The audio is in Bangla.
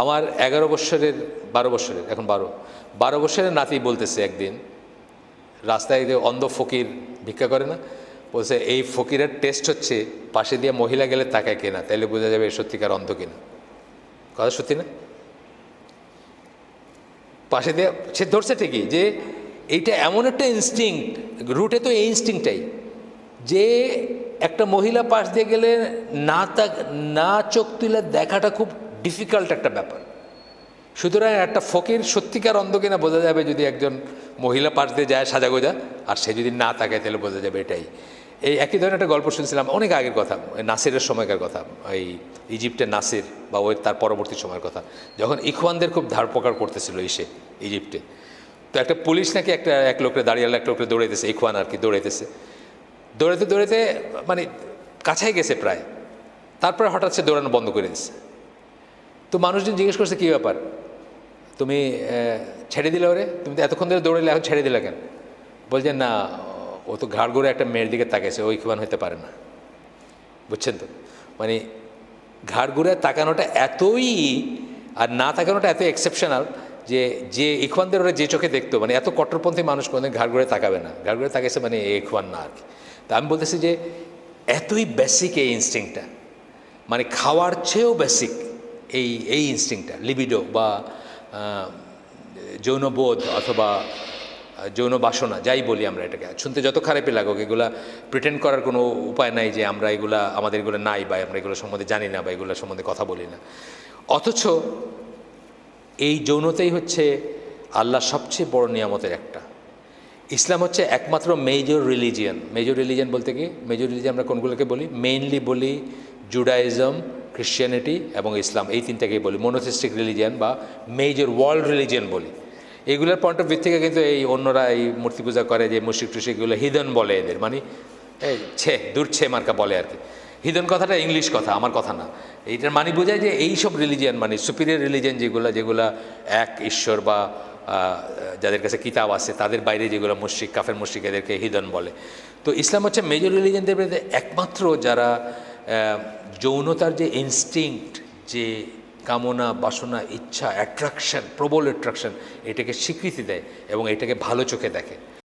আমার 11 বছরের 12 বছরের এখন 12 বছরের নাতি বলতেছে একদিন রাস্তায় যে অন্ধ ফকির ভিক্ষা করে না, বলছে এই ফকিরের টেস্ট হচ্ছে পাশে দিয়ে মহিলা গেলে তাকায় কিনা, তাইলে বোঝা যাবে সত্যিকার অন্ধ কিনা। কথা সত্যি না? পাশে দিয়ে সে ধরছে ঠিকই যে এইটা এমন একটা ইনস্টিংক্ট, রুটে তো এই ইনস্টিংক্টটাই যে একটা মহিলা পাশ দিয়ে গেলে না চোখ তুলে দেখাটা খুব ডিফিকাল্ট একটা ব্যাপার। সুতরাং একটা ফকির সত্যিকার অন্ধ কিনা বোঝা যাবে যদি একজন মহিলা পাশ দিয়ে যায় সাজাগোজা, আর সে যদি না তাকায় তাহলে বোঝা যাবে এটাই। এই একই ধরনের একটা গল্প শুনছিলাম অনেক আগের কথা, নাসিরের সময়কার কথা, এই ইজিপ্টের নাসির বা ওই তার পরবর্তী সময়ের কথা, যখন ইখওয়ানদের খুব ধারপকার করতেছিল ইজিপ্টে। তো একটা পুলিশ নাকি এক লোকরে দাঁড়িয়ে এক লোকরে দৌড়াইতেছে, ইখওয়ান আর কি দৌড়াইতেছে, দৌড়াইতে মানে কাছাই গেছে প্রায়, তারপরে হঠাৎ সে দৌড়ানো বন্ধ করে দিচ্ছে। তো মানুষজন জিজ্ঞেস করছে কী ব্যাপার, তুমি ছেড়ে দিলে ওরে, তুমি তো এতক্ষণ ধরে দৌড়াইলে এখন ছেড়ে দিলে কেন? বলছেন না, ও তো ঘাড় ঘুরে একটা মেয়ের দিকে তাকাইছে, ওই ইখওয়ান হতে পারে না। বুঝছেন তো, মানে ঘাড় ঘুরে তাকানোটা এতই আর না তাকানোটা এত এক্সেপশনাল যে ইখওয়ানদের ওরা যে চোখে দেখতো, মানে এত কট্টরপন্থী মানুষ কোনোদিন ঘাড় ঘুরে তাকাবে না, ঘাড় ঘুরে তাকাইছে মানে ইখওয়ান না আর কি। তা আমি বলতেছি যে এতই বেসিক এই ইনস্টিংক্টটা, মানে খাওয়ার চেয়েও বেসিক এই ইনস্টিংক্টটা, লিবিডো বা যৌনবোধ অথবা যৌন বাসনা যাই বলি আমরা, এটাকে শুনতে যত খারাপই লাগুক, এগুলা প্রিটেন্ড করার কোনো উপায় নাই যে আমরা আমাদের এগুলো নাই বা আমরা এগুলো সম্বন্ধে জানি না বা এগুলো সম্বন্ধে কথা বলি না। অথচ এই যৌনতাই হচ্ছে আল্লাহ সবচেয়ে বড় নিয়ামতের একটা। ইসলাম হচ্ছে একমাত্র মেজর রিলিজিয়ান বলতে কি, মেজর রিলিজিয়ান আমরা কোনগুলোকে বলি? মেইনলি বলি জুডাইজম, খ্রিশ্চিয়ানিটি এবং ইসলাম, এই তিনটাকেই বলি মনোথিস্টিক রিলিজিয়ান বা মেজর ওয়ার্ল্ড রিলিজিয়ান বলি। এইগুলোর পয়েন্ট অফ ভিউ থেকে কিন্তু এই অন্যরা এই মূর্তি পূজা করে যে মুশরিক টুশরিকগুলো হিদন বলে এদের, মানে দূর মার্কা বলে আর কি। হিদন কথাটা ইংলিশ কথা, আমার কথা না। এইটার মানে বোঝায় যে এইসব রিলিজিয়ান মানে সুপিরিয়র রিলিজিয়ান যেগুলা এক ঈশ্বর বা যাদের কাছে কিতাব আছে তাদের বাইরে যেগুলো মুশরিক কাফের মুশরিক, এদেরকে হিদন বলে। তো ইসলাম হচ্ছে মেজর রিলিজিয়ানদের মধ্যে একমাত্র যারা যৌনতার যে ইনস্টিংক্ট, যে কামনা বাসনা ইচ্ছা অ্যাট্রাকশন, প্রবল অ্যাট্রাকশন, এটাকে স্বীকৃতি দেয় এবং এটাকে ভালো চোখে দেখে।